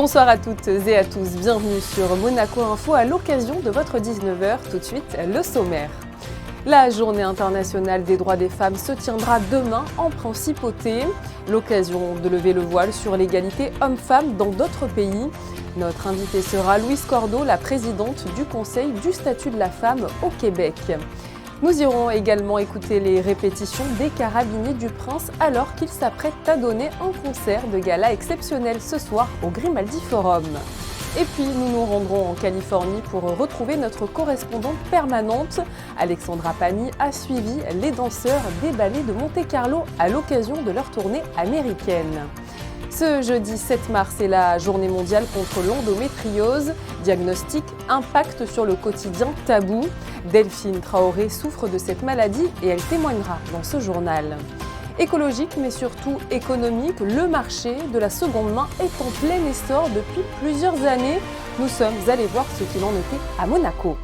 Bonsoir à toutes et à tous, bienvenue sur Monaco Info à l'occasion de votre 19h. Tout de suite, le sommaire. La journée internationale des droits des femmes se tiendra demain en Principauté. L'occasion de lever le voile sur l'égalité homme-femme dans d'autres pays. Notre invitée sera Louise Cordeau, la présidente du Conseil du statut de la femme au Québec. Nous irons également écouter les répétitions des Carabiniers du Prince alors qu'ils s'apprêtent à donner un concert de gala exceptionnel ce soir au Grimaldi Forum. Et puis nous nous rendrons en Californie pour retrouver notre correspondante permanente. Alexandra Pani a suivi les danseurs des ballets de Monte-Carlo à l'occasion de leur tournée américaine. Ce jeudi 7 mars est la journée mondiale contre l'endométriose. Diagnostic, impact sur le quotidien, tabou. Delphine Traoré souffre de cette maladie et elle témoignera dans ce journal. Écologique mais surtout économique, le marché de la seconde main est en plein essor depuis plusieurs années. Nous sommes allés voir ce qu'il en était à Monaco.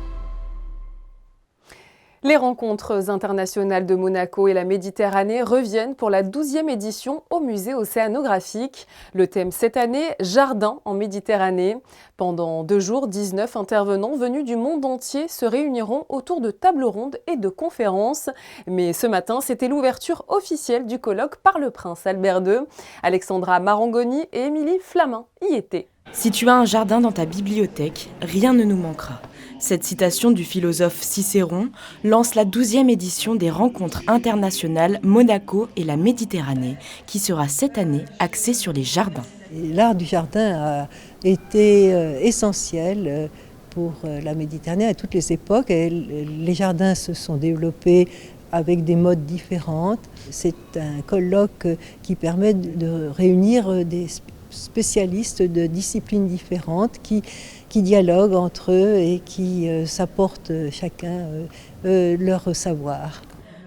Les rencontres internationales de Monaco et la Méditerranée reviennent pour la 12e édition au musée océanographique. Le thème cette année, Jardin en Méditerranée. Pendant 2 jours, 19 intervenants venus du monde entier se réuniront autour de tables rondes et de conférences. Mais ce matin, c'était l'ouverture officielle du colloque par le prince Albert II. Alexandra Marangoni et Émilie Flamin y étaient. Si tu as un jardin dans ta bibliothèque, rien ne nous manquera. Cette citation du philosophe Cicéron lance la 12e édition des rencontres internationales Monaco et la Méditerranée, qui sera cette année axée sur les jardins. L'art du jardin a été essentiel pour la Méditerranée à toutes les époques. Les jardins se sont développés avec des modes différents. C'est un colloque qui permet de réunir des spécialistes de disciplines différentes qui dialoguent entre eux et qui s'apportent chacun leur savoir.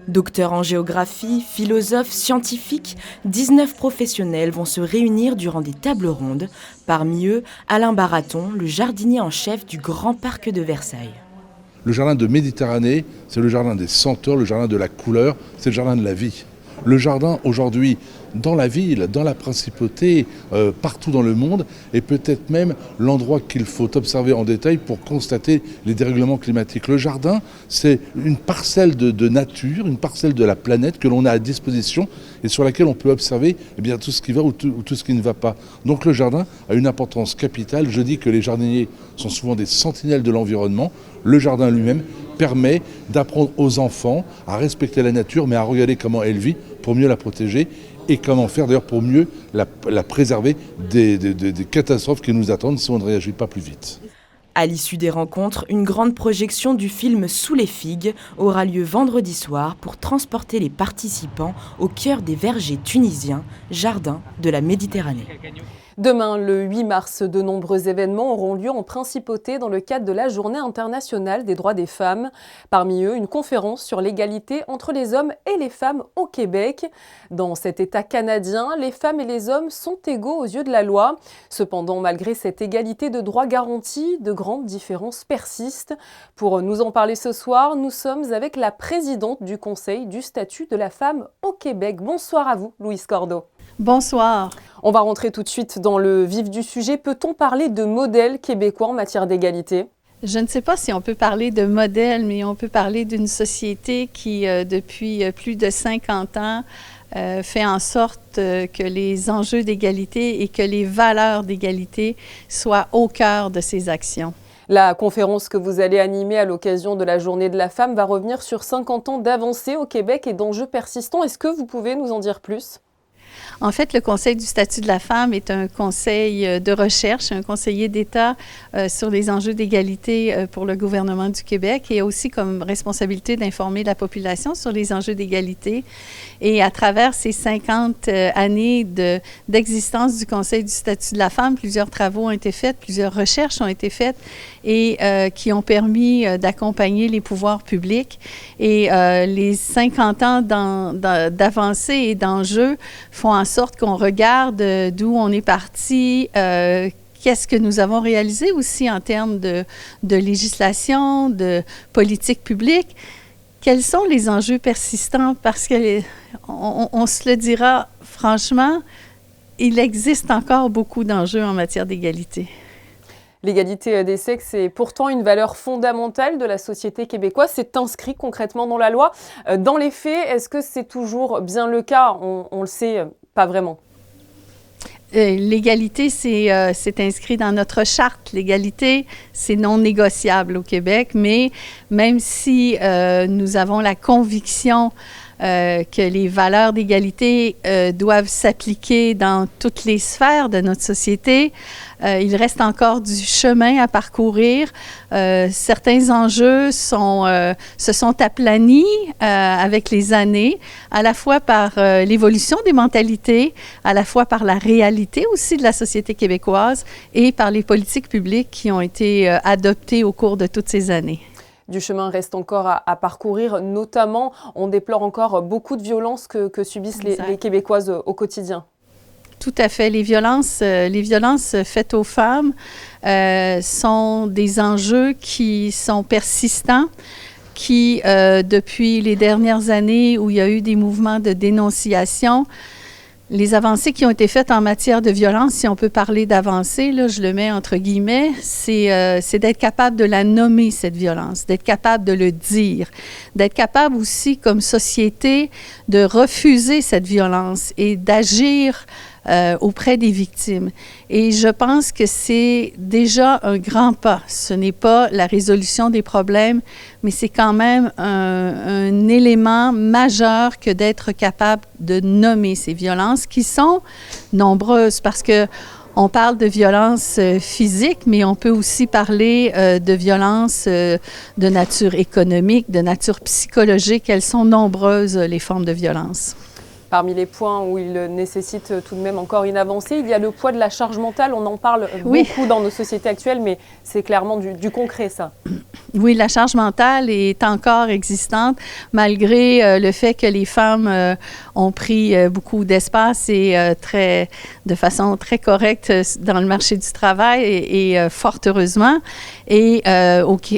Docteurs en géographie, philosophes, scientifiques, 19 professionnels vont se réunir durant des tables rondes. Parmi eux, Alain Baraton, le jardinier en chef du Grand Parc de Versailles. Le jardin de Méditerranée, c'est le jardin des senteurs, le jardin de la couleur, c'est le jardin de la vie. Le jardin aujourd'hui, dans la ville, dans la principauté, partout dans le monde, est peut-être même l'endroit qu'il faut observer en détail pour constater les dérèglements climatiques. Le jardin, c'est une parcelle de nature, une parcelle de la planète que l'on a à disposition et sur laquelle on peut observer tout ce qui va ou tout ce qui ne va pas. Donc le jardin a une importance capitale. Je dis que les jardiniers sont souvent des sentinelles de l'environnement. Le jardin lui-même permet d'apprendre aux enfants à respecter la nature, mais à regarder comment elle vit pour mieux la protéger et comment faire d'ailleurs pour mieux la préserver des catastrophes qui nous attendent si on ne réagit pas plus vite. À l'issue des rencontres, une grande projection du film Sous les figues aura lieu vendredi soir pour transporter les participants au cœur des vergers tunisiens, jardins de la Méditerranée. Demain, le 8 mars, de nombreux événements auront lieu en Principauté dans le cadre de la Journée internationale des droits des femmes. Parmi eux, une conférence sur l'égalité entre les hommes et les femmes au Québec. Dans cet État canadien, les femmes et les hommes sont égaux aux yeux de la loi. Cependant, malgré cette égalité de droits garantis, de grandes différences persistent. Pour nous en parler ce soir, nous sommes avec la présidente du Conseil du statut de la femme au Québec. Bonsoir à vous, Louise Cordeau. Bonsoir. On va rentrer tout de suite dans le vif du sujet. Peut-on parler de modèle québécois en matière d'égalité? Je ne sais pas si on peut parler de modèle, mais on peut parler d'une société qui, depuis plus de 50 ans, fait en sorte que les enjeux d'égalité et que les valeurs d'égalité soient au cœur de ses actions. La conférence que vous allez animer à l'occasion de la Journée de la femme va revenir sur 50 ans d'avancées au Québec et d'enjeux persistants. Est-ce que vous pouvez nous en dire plus? En fait, le Conseil du statut de la femme est un conseil de recherche, un conseiller d'État sur les enjeux d'égalité pour le gouvernement du Québec et a aussi comme responsabilité d'informer la population sur les enjeux d'égalité. Et à travers ces 50 années d'existence du Conseil du statut de la femme, plusieurs travaux ont été faits, plusieurs recherches ont été faites et qui ont permis d'accompagner les pouvoirs publics. Et les 50 ans d'avancées et d'enjeux font en sorte qu'on regarde d'où on est parti, qu'est-ce que nous avons réalisé aussi en termes de législation, de politique publique. Quels sont les enjeux persistants? Parce qu'on se le dira franchement, il existe encore beaucoup d'enjeux en matière d'égalité. L'égalité des sexes est pourtant une valeur fondamentale de la société québécoise. C'est inscrit concrètement dans la loi. Dans les faits, est-ce que c'est toujours bien le cas? On le sait, pas vraiment. L'égalité, c'est inscrit dans notre charte. L'égalité, c'est non négociable au Québec, mais même si nous avons la conviction que les valeurs d'égalité doivent s'appliquer dans toutes les sphères de notre société, il reste encore du chemin à parcourir. Certains enjeux se sont aplanis avec les années, à la fois par l'évolution des mentalités, à la fois par la réalité aussi de la société québécoise et par les politiques publiques qui ont été adoptées au cours de toutes ces années. Du chemin reste encore à parcourir, notamment, on déplore encore beaucoup de violences que subissent les Québécoises au quotidien. Tout à fait. Les violences faites aux femmes sont des enjeux qui sont persistants, qui, depuis les dernières années où il y a eu des mouvements de dénonciation, les avancées qui ont été faites en matière de violence, si on peut parler d'avancées, là, je le mets entre guillemets, c'est d'être capable de la nommer, cette violence, d'être capable de le dire, d'être capable aussi, comme société, de refuser cette violence et d'agir auprès des victimes. Et je pense que c'est déjà un grand pas. Ce n'est pas la résolution des problèmes, mais c'est quand même un élément majeur que d'être capable de nommer ces violences qui sont nombreuses parce que on parle de violences physiques, mais on peut aussi parler de violences de nature économique, de nature psychologique. Elles sont nombreuses, les formes de violence. Parmi les points où il nécessite tout de même encore une avancée, il y a le poids de la charge mentale. On en parle beaucoup dans nos sociétés actuelles, mais c'est clairement du concret, ça. Oui, la charge mentale est encore existante, malgré le fait que les femmes ont pris beaucoup d'espace et de façon très correcte dans le marché du travail et fort heureusement. Et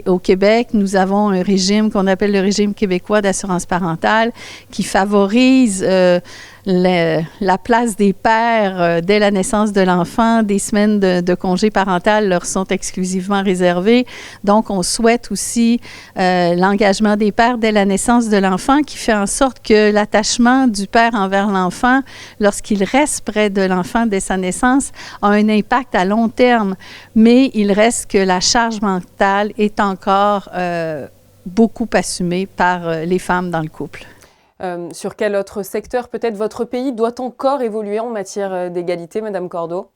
au Québec, nous avons un régime qu'on appelle le régime québécois d'assurance parentale qui favorise la place des pères dès la naissance de l'enfant. Des semaines de congé parental leur sont exclusivement réservées. Donc, on souhaite aussi l'engagement des pères dès la naissance de l'enfant qui fait en sorte que l'attachement du père envers l'enfant, lorsqu'il reste près de l'enfant dès sa naissance, a un impact à long terme. Mais il reste que la charge mentale est encore beaucoup assumée par les femmes dans le couple. Sur quel autre secteur peut-être votre pays doit encore évoluer en matière d'égalité, Madame Cordeau?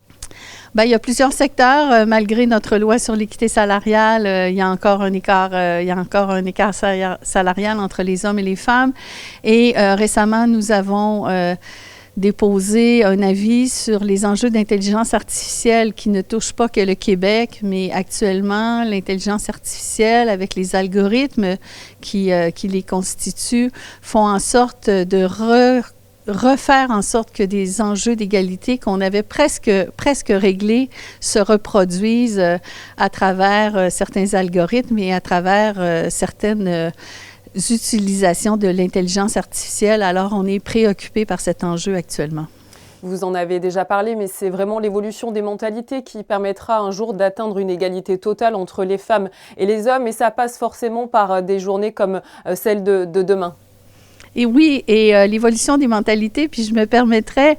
Bien, il y a plusieurs secteurs. Malgré notre loi sur l'équité salariale, il y a encore un écart salarial entre les hommes et les femmes. Et récemment, nous avons déposé un avis sur les enjeux d'intelligence artificielle qui ne touchent pas que le Québec, mais actuellement, l'intelligence artificielle avec les algorithmes qui les constituent font en sorte de refaire en sorte que des enjeux d'égalité qu'on avait presque réglés se reproduisent à travers certains algorithmes et à travers certaines utilisation de l'intelligence artificielle. Alors, on est préoccupé par cet enjeu actuellement. Vous en avez déjà parlé, mais c'est vraiment l'évolution des mentalités qui permettra un jour d'atteindre une égalité totale entre les femmes et les hommes. Et ça passe forcément par des journées comme celle de demain. Et oui, et l'évolution des mentalités, puis je me permettrais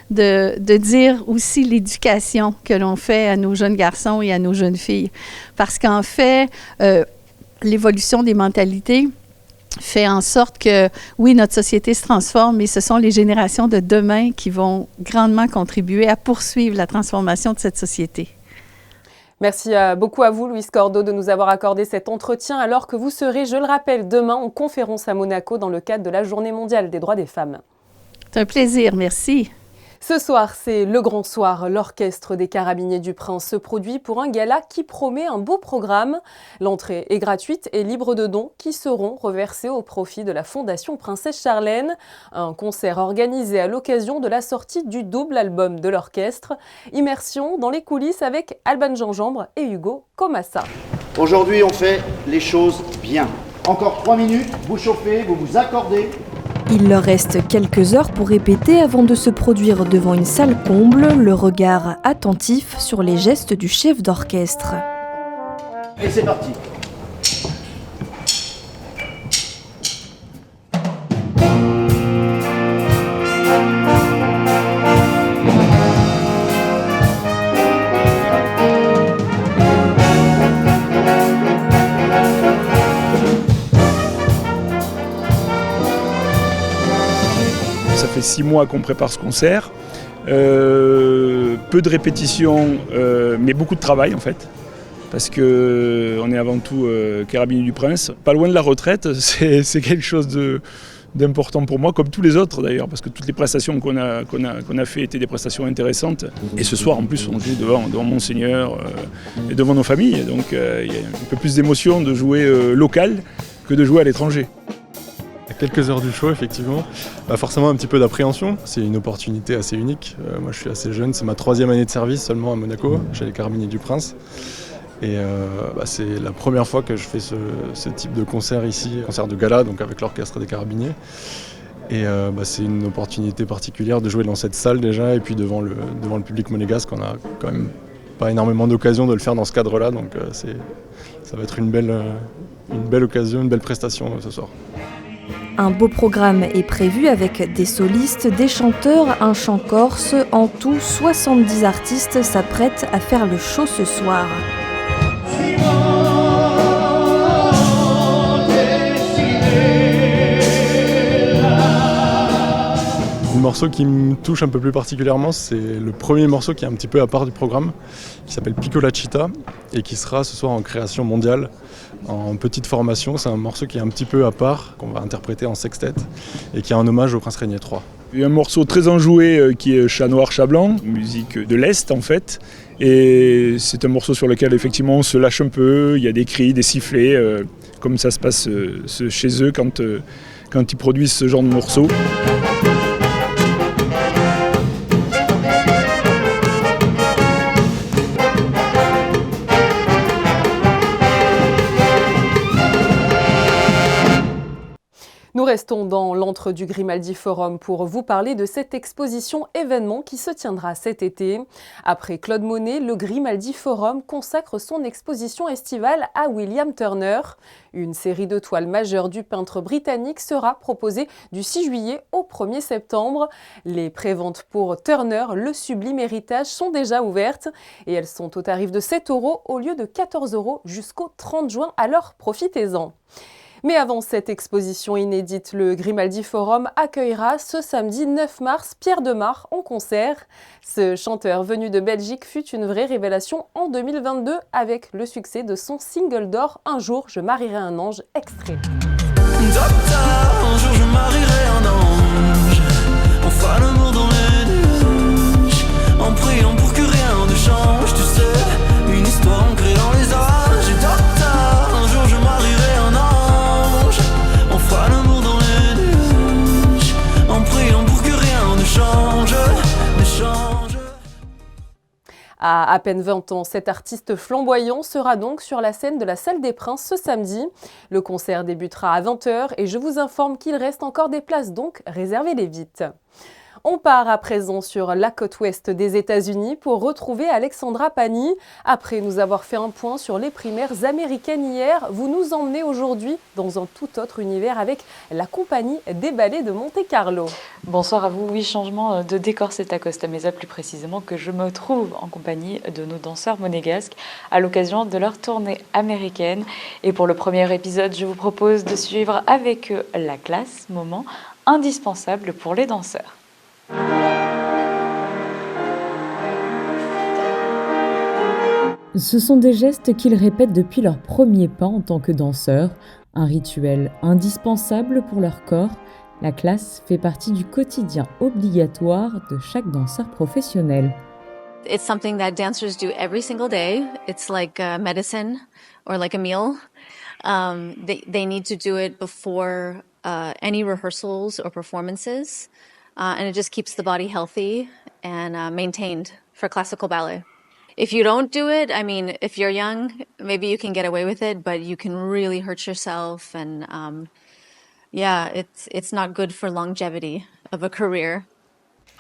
de dire aussi l'éducation que l'on fait à nos jeunes garçons et à nos jeunes filles. Parce qu'en fait, l'évolution des mentalités fait en sorte que, oui, notre société se transforme, mais ce sont les générations de demain qui vont grandement contribuer à poursuivre la transformation de cette société. Merci beaucoup à vous, Louise Cordeau, de nous avoir accordé cet entretien alors que vous serez, je le rappelle, demain en conférence à Monaco dans le cadre de la Journée mondiale des droits des femmes. C'est un plaisir, merci. Ce soir, c'est le grand soir. L'Orchestre des Carabiniers du Prince se produit pour un gala qui promet un beau programme. L'entrée est gratuite et libre de dons qui seront reversés au profit de la Fondation Princesse Charlène. Un concert organisé à l'occasion de la sortie du double album de l'orchestre. Immersion dans les coulisses avec Alban Gingembre et Hugo Comassa. Aujourd'hui, on fait les choses bien. Encore 3 minutes, vous chauffez, vous vous accordez. Il leur reste quelques heures pour répéter avant de se produire devant une salle comble, le regard attentif sur les gestes du chef d'orchestre. Et c'est parti. Ça fait 6 mois qu'on prépare ce concert. Peu de répétitions, mais beaucoup de travail en fait. Parce qu'on est avant tout carabinier du Prince. Pas loin de la retraite, c'est quelque chose d'important pour moi, comme tous les autres d'ailleurs, parce que toutes les prestations qu'on a fait étaient des prestations intéressantes. Et ce soir en plus on joue devant Monseigneur et devant nos familles. Donc il y a un peu plus d'émotion de jouer local que de jouer à l'étranger. À quelques heures du show, effectivement, forcément un petit peu d'appréhension. C'est une opportunité assez unique. Moi, je suis assez jeune, c'est ma 3e année de service seulement à Monaco, chez les Carabiniers du Prince. Et c'est la première fois que je fais ce type de concert ici, concert de gala, donc avec l'orchestre des Carabiniers. Et c'est une opportunité particulière de jouer dans cette salle déjà, et puis devant le public monégasque. On a quand même pas énormément d'occasion de le faire dans ce cadre-là, donc ça va être une belle occasion, une belle prestation ce soir. Un beau programme est prévu avec des solistes, des chanteurs, un chant corse. En tout, 70 artistes s'apprêtent à faire le show ce soir. Le morceau qui me touche un peu plus particulièrement, c'est le premier morceau qui est un petit peu à part du programme, qui s'appelle Piccolacita et qui sera ce soir en création mondiale, en petite formation. C'est un morceau qui est un petit peu à part, qu'on va interpréter en sextet et qui est un hommage au Prince Régnier III. Il y a un morceau très enjoué qui est Chat noir, chat blanc, musique de l'Est en fait. Et c'est un morceau sur lequel effectivement on se lâche un peu, il y a des cris, des sifflets, comme ça se passe chez eux quand ils produisent ce genre de morceaux. Nous restons dans l'antre du Grimaldi Forum pour vous parler de cette exposition événement qui se tiendra cet été. Après Claude Monet, le Grimaldi Forum consacre son exposition estivale à William Turner. Une série de toiles majeures du peintre britannique sera proposée du 6 juillet au 1er septembre. Les préventes pour Turner, le sublime héritage, sont déjà ouvertes et elles sont au tarif de 7 € au lieu de 14 € jusqu'au 30 juin, alors profitez-en. Mais avant cette exposition inédite, le Grimaldi Forum accueillera ce samedi 9 mars Pierre Demar en concert. Ce chanteur venu de Belgique fut une vraie révélation en 2022 avec le succès de son single d'or « Un jour, je marierai un ange » extrait. Docteur, un jour je marierai un ange. On fera l'amour dans les nuages, en priant pour que rien ne change. Tu sais, une histoire ancrée dans les âges. Et docteur, un jour je marierai un ange. On fera l'amour dans les nuages, en priant pour que rien ne change, ne change. À peine 20 ans, cet artiste flamboyant sera donc sur la scène de la Salle des Princes ce samedi. Le concert débutera à 20 h et je vous informe qu'il reste encore des places, donc réservez-les vite. On part à présent sur la côte ouest des États-Unis pour retrouver Alexandra Pani. Après nous avoir fait un point sur les primaires américaines hier, vous nous emmenez aujourd'hui dans un tout autre univers avec la compagnie des ballets de Monte-Carlo. Bonsoir à vous. Oui, changement de décor, c'est à Costa Mesa plus précisément que je me trouve en compagnie de nos danseurs monégasques à l'occasion de leur tournée américaine. Et pour le premier épisode, je vous propose de suivre avec eux la classe, moment indispensable pour les danseurs. Ce sont des gestes qu'ils répètent depuis leur premier pas en tant que danseurs, un rituel indispensable pour leur corps. La classe fait partie du quotidien obligatoire de chaque danseur professionnel. It's something that dancers do every single day. It's like medicine or like a meal. They need to do it before any rehearsals or performances. And it just keeps the body healthy and maintained for classical ballet. If you don't do it, I mean, if you're young, maybe you can get away with it, but you can really hurt yourself and yeah, it's not good for longevity of a career.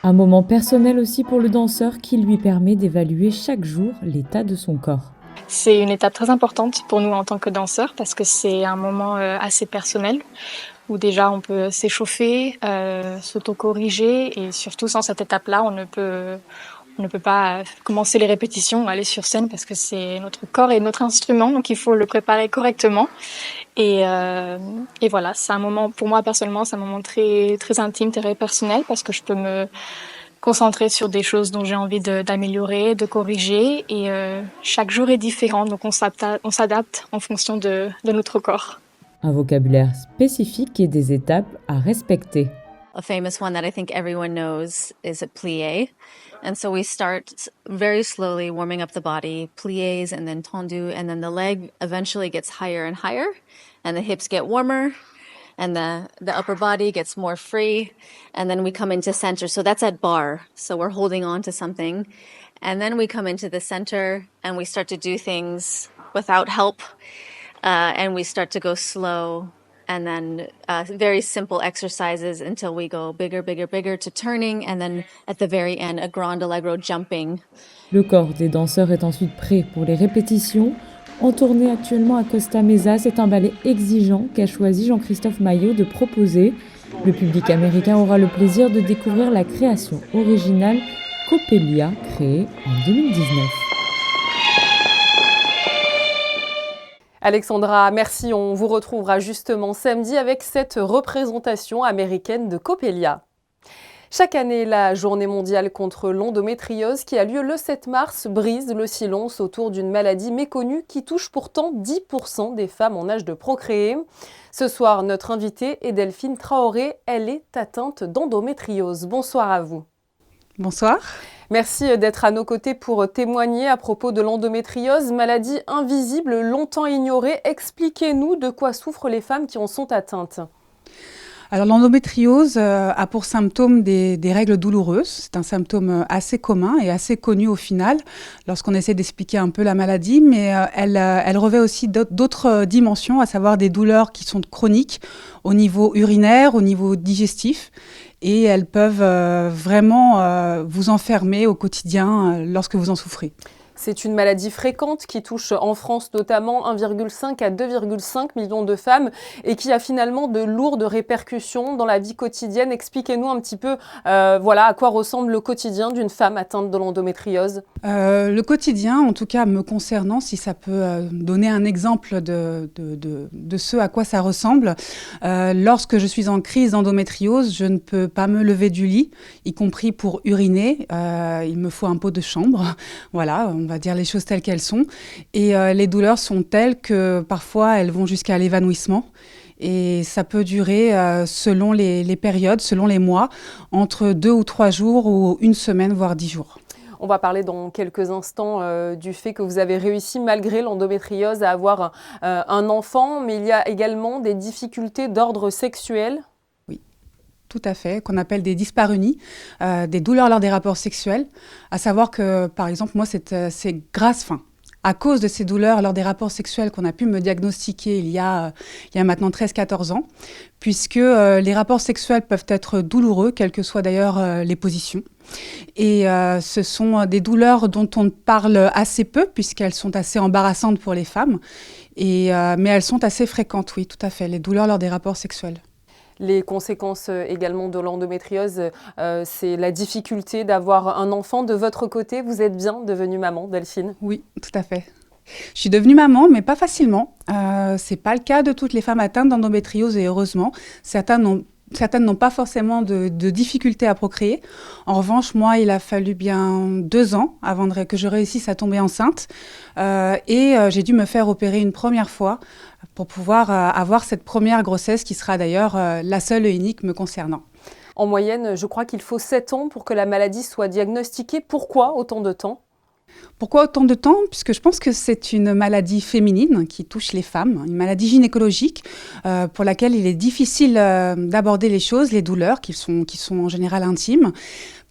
Un moment personnel aussi pour le danseur qui lui permet d'évaluer chaque jour l'état de son corps. C'est une étape très importante pour nous en tant que danseurs parce que c'est un moment assez personnel où déjà on peut s'échauffer, s'auto-corriger et surtout sans cette étape-là, on ne peut pas commencer les répétitions, aller sur scène parce que c'est notre corps et notre instrument, donc il faut le préparer correctement. Et voilà, c'est un moment, pour moi personnellement, c'est un moment très, très intime, très personnel parce que je peux me concentrer sur des choses dont j'ai envie d'améliorer, de corriger. Et chaque jour est différent, donc on s'adapte en fonction de notre corps. Un vocabulaire spécifique et des étapes à respecter. A famous one that I think everyone knows is a plie. And so we start very slowly warming up the body, pliés and then tendu, and then the leg eventually gets higher and higher, and the hips get warmer, and the upper body gets more free, and then we come into center. So that's at bar. So we're holding on to something. And then we come into the center and we start to do things without help, and we start to go slow. And then very simple exercises until we go bigger, bigger, bigger to turning. And then at the very end, a grand allegro jumping. Le corps des danseurs est ensuite prêt pour les répétitions. En tournée actuellement à Costa Mesa, c'est un ballet exigeant qu'a choisi Jean-Christophe Maillot de proposer. Le public américain aura le plaisir de découvrir la création originale Coppelia, créée en 2019. Alexandra, merci. On vous retrouvera justement samedi avec cette représentation américaine de Coppelia. Chaque année, la journée mondiale contre l'endométriose qui a lieu le 7 mars brise le silence autour d'une maladie méconnue qui touche pourtant 10% des femmes en âge de procréer. Ce soir, notre invitée est Delphine Traoré. Elle est atteinte d'endométriose. Bonsoir à vous. Bonsoir. Merci d'être à nos côtés pour témoigner à propos de l'endométriose, maladie invisible, longtemps ignorée. Expliquez-nous de quoi souffrent les femmes qui en sont atteintes. Alors l'endométriose a pour symptôme des règles douloureuses. C'est un symptôme assez commun et assez connu au final lorsqu'on essaie d'expliquer un peu la maladie, mais elle revêt aussi d'autres dimensions, à savoir des douleurs qui sont chroniques au niveau urinaire, au niveau digestif. Et elles peuvent vraiment vous enfermer au quotidien lorsque vous en souffrez. C'est une maladie fréquente qui touche en France notamment 1,5 à 2,5 millions de femmes et qui a finalement de lourdes répercussions dans la vie quotidienne. Expliquez-nous un petit peu à quoi ressemble le quotidien d'une femme atteinte de l'endométriose. Le quotidien, en tout cas me concernant, si ça peut donner un exemple de ce à quoi ça ressemble. Lorsque je suis en crise d'endométriose, je ne peux pas me lever du lit, y compris pour uriner. Il me faut un pot de chambre. Voilà, on va dire les choses telles qu'elles sont. Et les douleurs sont telles que parfois elles vont jusqu'à l'évanouissement. Et ça peut durer selon les périodes, selon les mois, entre 2 ou 3 jours ou une semaine, voire 10 jours. On va parler dans quelques instants du fait que vous avez réussi, malgré l'endométriose, à avoir un enfant, mais il y a également des difficultés d'ordre sexuel. Oui, tout à fait, qu'on appelle des dyspareunies, des douleurs lors des rapports sexuels. À savoir que, par exemple, moi, c'est grâce, à cause de ces douleurs lors des rapports sexuels qu'on a pu me diagnostiquer il y a maintenant 13-14 ans, puisque les rapports sexuels peuvent être douloureux, quelles que soient d'ailleurs les positions. Et ce sont des douleurs dont on parle assez peu, puisqu'elles sont assez embarrassantes pour les femmes, mais elles sont assez fréquentes, oui, tout à fait, les douleurs lors des rapports sexuels. Les conséquences également de l'endométriose, c'est la difficulté d'avoir un enfant. De votre côté, vous êtes bien devenue maman, Delphine? Oui, tout à fait. Je suis devenue maman, mais pas facilement. C'est pas le cas de toutes les femmes atteintes d'endométriose, et heureusement. Certaines n'ont pas forcément de difficultés à procréer. En revanche, moi, il a fallu bien 2 ans avant que je réussisse à tomber enceinte. Et j'ai dû me faire opérer une première fois pour pouvoir avoir cette première grossesse qui sera d'ailleurs la seule et unique me concernant. En moyenne, je crois qu'il faut 7 ans pour que la maladie soit diagnostiquée. Pourquoi autant de temps ? Pourquoi autant de temps ? Puisque je pense que c'est une maladie féminine qui touche les femmes, une maladie gynécologique pour laquelle il est difficile d'aborder les choses, les douleurs qui sont en général intimes,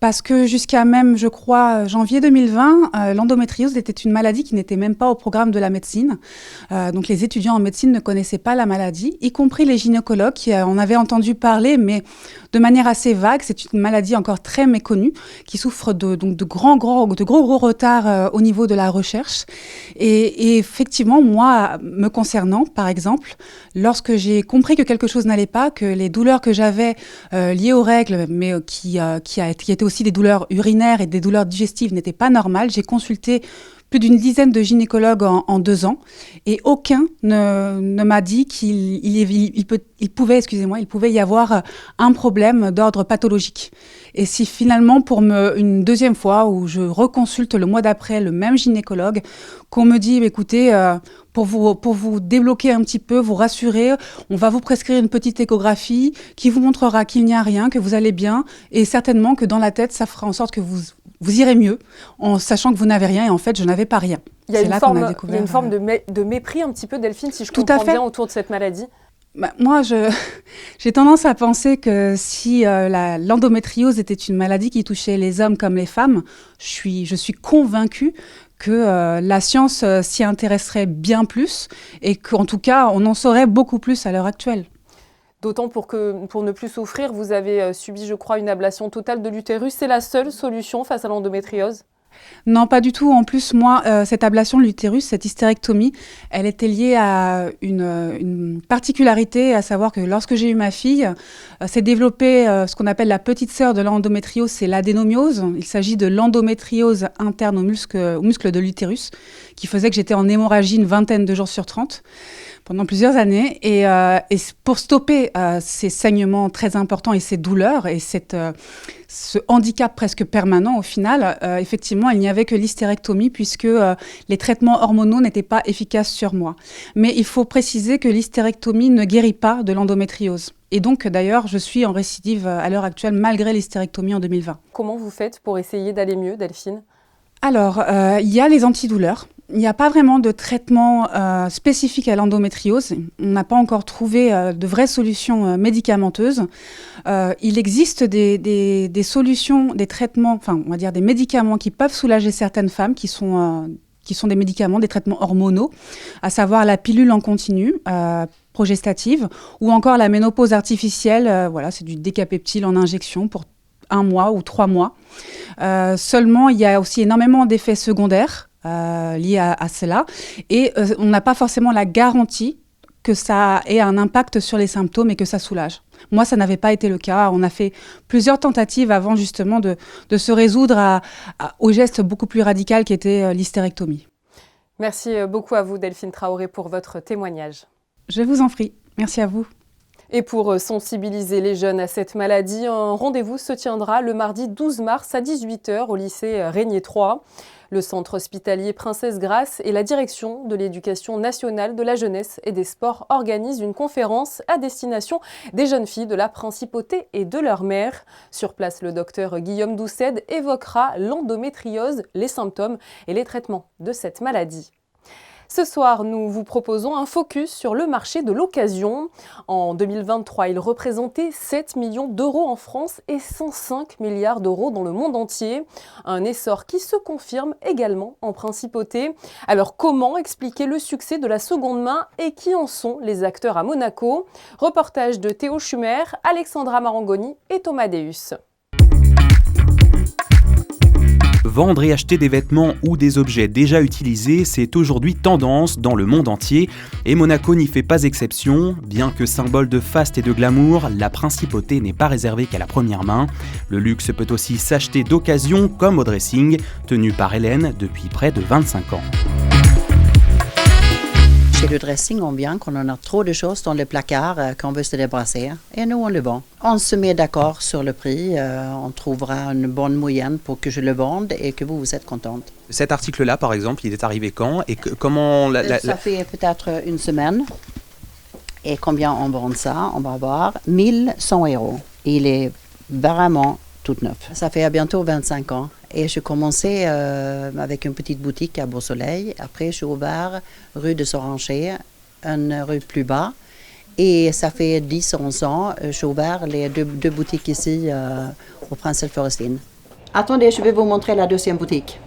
Parce que jusqu'à même, je crois, janvier 2020, l'endométriose était une maladie qui n'était même pas au programme de la médecine. Donc les étudiants en médecine ne connaissaient pas la maladie, y compris les gynécologues qui en avaient entendu parler, mais de manière assez vague. C'est une maladie encore très méconnue, qui souffre de gros retards au niveau de la recherche. Et effectivement, moi, me concernant, par exemple, lorsque j'ai compris que quelque chose n'allait pas, que les douleurs que j'avais liées aux règles, mais qui étaient aussi des douleurs urinaires et des douleurs digestives n'étaient pas normales, j'ai consulté plus d'une dizaine de gynécologues en 2 ans et aucun ne m'a dit qu'il pouvait y avoir un problème d'ordre pathologique. Et si finalement, une deuxième fois où je reconsulte le mois d'après le même gynécologue, qu'on me dit, écoutez, pour vous débloquer un petit peu, vous rassurer, on va vous prescrire une petite échographie qui vous montrera qu'il n'y a rien, que vous allez bien, et certainement que dans la tête, ça fera en sorte que vous irez mieux, en sachant que vous n'avez rien, et en fait, je n'avais pas rien. Il y a une forme de mépris un petit peu, Delphine, si je comprends bien, autour de cette maladie. Moi, j'ai tendance à penser que si l'endométriose était une maladie qui touchait les hommes comme les femmes, je suis convaincue que la science s'y intéresserait bien plus et qu'en tout cas, on en saurait beaucoup plus à l'heure actuelle. D'autant pour ne plus souffrir, vous avez subi, je crois, une ablation totale de l'utérus. C'est la seule solution face à l'endométriose ? Non, pas du tout. En plus, moi, cette ablation de l'utérus, cette hystérectomie, elle était liée à une particularité, à savoir que lorsque j'ai eu ma fille, s'est développée ce qu'on appelle la petite sœur de l'endométriose, c'est l'adénomiose. Il s'agit de l'endométriose interne au muscle de l'utérus, qui faisait que j'étais en hémorragie une vingtaine de jours sur 30 pendant plusieurs années. Et pour stopper ces saignements très importants et ces douleurs et ce handicap presque permanent au final, effectivement, il n'y avait que l'hystérectomie puisque les traitements hormonaux n'étaient pas efficaces sur moi. Mais il faut préciser que l'hystérectomie ne guérit pas de l'endométriose. Et donc, d'ailleurs, je suis en récidive à l'heure actuelle malgré l'hystérectomie en 2020. Comment vous faites pour essayer d'aller mieux, Delphine ? Alors, il y a les antidouleurs. Il n'y a pas vraiment de traitement spécifique à l'endométriose. On n'a pas encore trouvé de vraies solutions médicamenteuses. Il existe des solutions, des traitements, enfin, on va dire des médicaments qui peuvent soulager certaines femmes qui sont des médicaments, des traitements hormonaux, à savoir la pilule en continu, progestative, ou encore la ménopause artificielle. C'est du décapeptyl en injection pour 1 mois ou 3 mois. Seulement, il y a aussi énormément d'effets secondaires liés à cela. Et on n'a pas forcément la garantie que ça ait un impact sur les symptômes et que ça soulage. Moi, ça n'avait pas été le cas. On a fait plusieurs tentatives avant justement de se résoudre au geste beaucoup plus radical qui était l'hystérectomie. Merci beaucoup à vous, Delphine Traoré, pour votre témoignage. Je vous en prie. Merci à vous. Et pour sensibiliser les jeunes à cette maladie, un rendez-vous se tiendra le mardi 12 mars à 18h au lycée Régnier 3. Le centre hospitalier Princesse Grace et la direction de l'éducation nationale de la jeunesse et des sports organisent une conférence à destination des jeunes filles de la principauté et de leur mère. Sur place, le docteur Guillaume Doucet évoquera l'endométriose, les symptômes et les traitements de cette maladie. Ce soir, nous vous proposons un focus sur le marché de l'occasion. En 2023, il représentait 7 millions d'euros en France et 105 milliards d'euros dans le monde entier. Un essor qui se confirme également en principauté. Alors comment expliquer le succès de la seconde main et qui en sont les acteurs à Monaco ? Reportage de Théo Schumer, Alexandra Marangoni et Thomas Deus. Vendre et acheter des vêtements ou des objets déjà utilisés, c'est aujourd'hui tendance dans le monde entier. Et Monaco n'y fait pas exception. Bien que symbole de faste et de glamour, la principauté n'est pas réservée qu'à la première main. Le luxe peut aussi s'acheter d'occasion, comme au dressing, tenu par Hélène depuis près de 25 ans. Chez le dressing, on vient quand on a trop de choses dans le placard qu'on veut se débarrasser. Et nous, on le vend. On se met d'accord sur le prix. On trouvera une bonne moyenne pour que je le vende et que vous êtes contente. Cet article-là, par exemple, il est arrivé quand et comment Ça fait peut-être une semaine. Et combien on vend ça? On va voir 1 100 €. Il est vraiment tout neuf. Ça fait bientôt 25 ans. Et je commençais avec une petite boutique à Beau-Soleil. Après, je suis ouvert rue de Soranger, une rue plus bas. Et ça fait 10-11 ans, j'ai ouvert les deux boutiques ici au Princesse Florestine. Attendez, je vais vous montrer la deuxième boutique.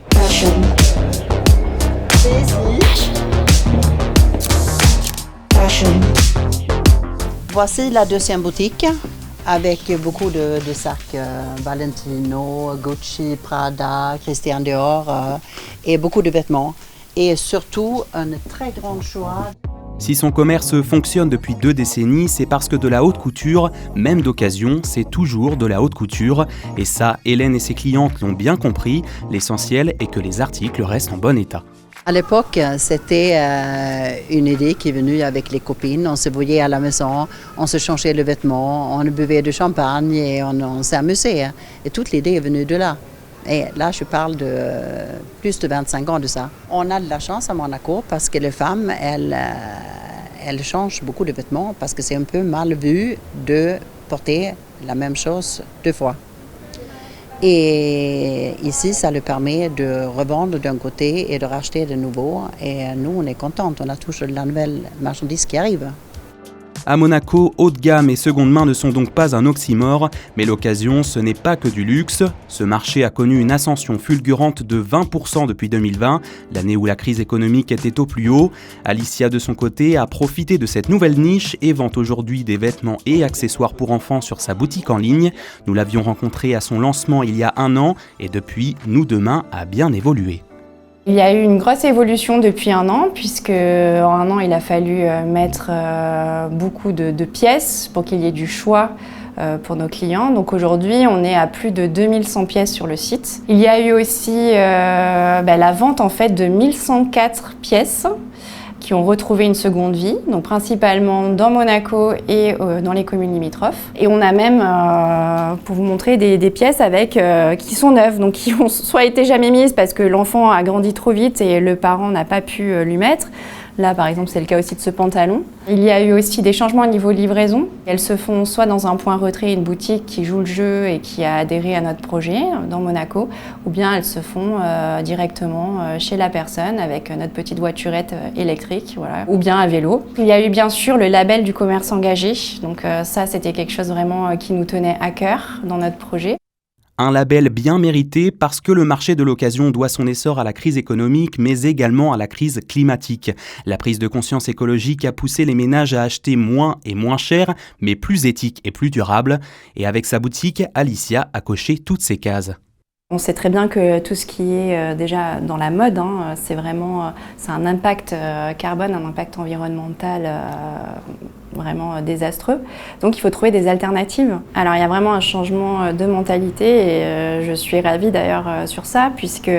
Voici la deuxième boutique avec beaucoup de sacs Valentino, Gucci, Prada, Christian Dior et beaucoup de vêtements. Et surtout un très grand choix. Si son commerce fonctionne depuis 2 décennies, c'est parce que de la haute couture, même d'occasion, c'est toujours de la haute couture. Et ça, Hélène et ses clientes l'ont bien compris. L'essentiel est que les articles restent en bon état. À l'époque, c'était une idée qui est venue avec les copines. On se voyait à la maison, on se changeait le vêtement, on buvait du champagne et on s'est amusé. Et toute l'idée est venue de là. Et là, je parle de plus de 25 ans de ça. On a de la chance à Monaco parce que les femmes, elles changent beaucoup de vêtements parce que c'est un peu mal vu de porter la même chose 2 fois. Et ici, ça leur permet de revendre d'un côté et de racheter de nouveau. Et nous, on est contents, on a toujours de la nouvelle marchandise qui arrive. À Monaco, haut de gamme et seconde main ne sont donc pas un oxymore, mais l'occasion, ce n'est pas que du luxe. Ce marché a connu une ascension fulgurante de 20% depuis 2020, l'année où la crise économique était au plus haut. Alicia, de son côté, a profité de cette nouvelle niche et vend aujourd'hui des vêtements et accessoires pour enfants sur sa boutique en ligne. Nous l'avions rencontrée à son lancement il y a 1 an et depuis, Nous Demain a bien évolué. Il y a eu une grosse évolution depuis 1 an, puisque en 1 an, il a fallu mettre beaucoup de pièces pour qu'il y ait du choix pour nos clients. Donc aujourd'hui, on est à plus de 2100 pièces sur le site. Il y a eu aussi la vente en fait de 1104 pièces qui ont retrouvé une seconde vie, donc principalement dans Monaco et dans les communes limitrophes. Et on a même, pour vous montrer, des pièces avec, qui sont neuves, donc qui ont soit été jamais mises parce que l'enfant a grandi trop vite et le parent n'a pas pu lui mettre. Là, par exemple, c'est le cas aussi de ce pantalon. Il y a eu aussi des changements au niveau livraison. Elles se font soit dans un point retrait, une boutique qui joue le jeu et qui a adhéré à notre projet dans Monaco, ou bien elles se font directement chez la personne avec notre petite voiturette électrique, voilà, ou bien à vélo. Il y a eu bien sûr le label du commerce engagé. Donc ça, c'était quelque chose vraiment qui nous tenait à cœur dans notre projet. Un label bien mérité parce que le marché de l'occasion doit son essor à la crise économique, mais également à la crise climatique. La prise de conscience écologique a poussé les ménages à acheter moins et moins cher, mais plus éthique et plus durable. Et avec sa boutique, Alicia a coché toutes ces cases. On sait très bien que tout ce qui est déjà dans la mode, c'est un impact carbone, un impact environnemental vraiment désastreux. Donc il faut trouver des alternatives. Alors il y a vraiment un changement de mentalité et je suis ravie d'ailleurs sur ça, puisque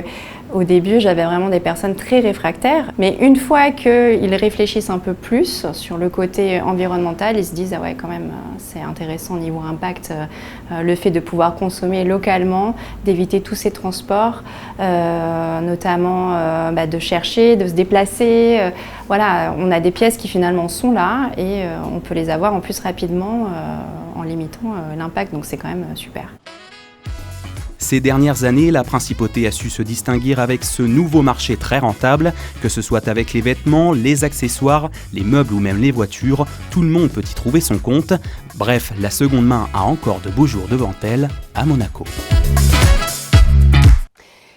au début j'avais vraiment des personnes très réfractaires, mais une fois qu'ils réfléchissent un peu plus sur le côté environnemental, ils se disent ah ouais, quand même c'est intéressant au niveau impact, le fait de pouvoir consommer localement, d'éviter tous ces transports, notamment de chercher, de se déplacer. Voilà, on a des pièces qui finalement sont là et on peut les avoir en plus rapidement en limitant l'impact, donc c'est quand même super. Ces dernières années, la principauté a su se distinguer avec ce nouveau marché très rentable, que ce soit avec les vêtements, les accessoires, les meubles ou même les voitures, tout le monde peut y trouver son compte. Bref, la seconde main a encore de beaux jours devant elle à Monaco.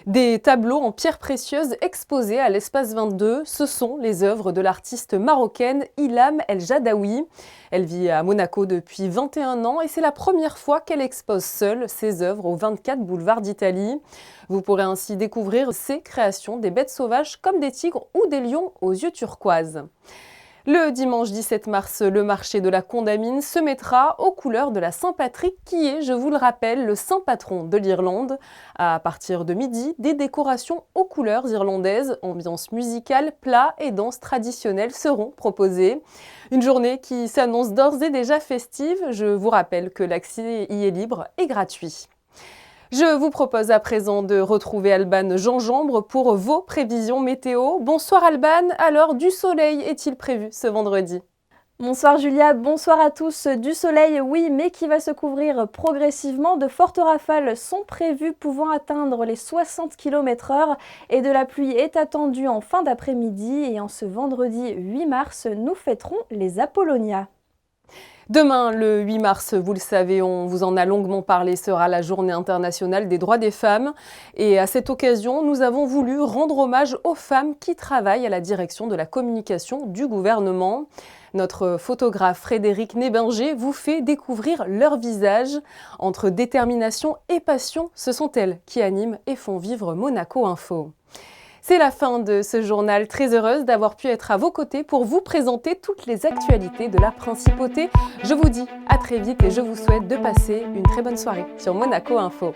Des tableaux en pierres précieuses exposés à l'Espace 22, ce sont les œuvres de l'artiste marocaine Ilham El Jadaoui. Elle vit à Monaco depuis 21 ans et c'est la première fois qu'elle expose seule ses œuvres au 24 boulevard d'Italie. Vous pourrez ainsi découvrir ses créations, des bêtes sauvages comme des tigres ou des lions aux yeux turquoises. Le dimanche 17 mars, le marché de la Condamine se mettra aux couleurs de la Saint-Patrick qui est, je vous le rappelle, le saint patron de l'Irlande. À partir de midi, des décorations aux couleurs irlandaises, ambiance musicale, plats et danses traditionnelles seront proposées. Une journée qui s'annonce d'ores et déjà festive. Je vous rappelle que l'accès y est libre et gratuit. Je vous propose à présent de retrouver Alban Gingembre pour vos prévisions météo. Bonsoir Alban, alors du soleil est-il prévu ce vendredi ? Bonsoir Julia, bonsoir à tous. Du soleil, oui, mais qui va se couvrir progressivement. De fortes rafales sont prévues pouvant atteindre les 60 km/h et de la pluie est attendue en fin d'après-midi. Et en ce vendredi 8 mars, nous fêterons les Apollonia. Demain, le 8 mars, vous le savez, on vous en a longuement parlé, sera la Journée internationale des droits des femmes. Et à cette occasion, nous avons voulu rendre hommage aux femmes qui travaillent à la direction de la communication du gouvernement. Notre photographe Frédéric Nébinger vous fait découvrir leur visage. Entre détermination et passion, ce sont elles qui animent et font vivre Monaco Info. C'est la fin de ce journal, très heureuse d'avoir pu être à vos côtés pour vous présenter toutes les actualités de la Principauté. Je vous dis à très vite et je vous souhaite de passer une très bonne soirée sur Monaco Info.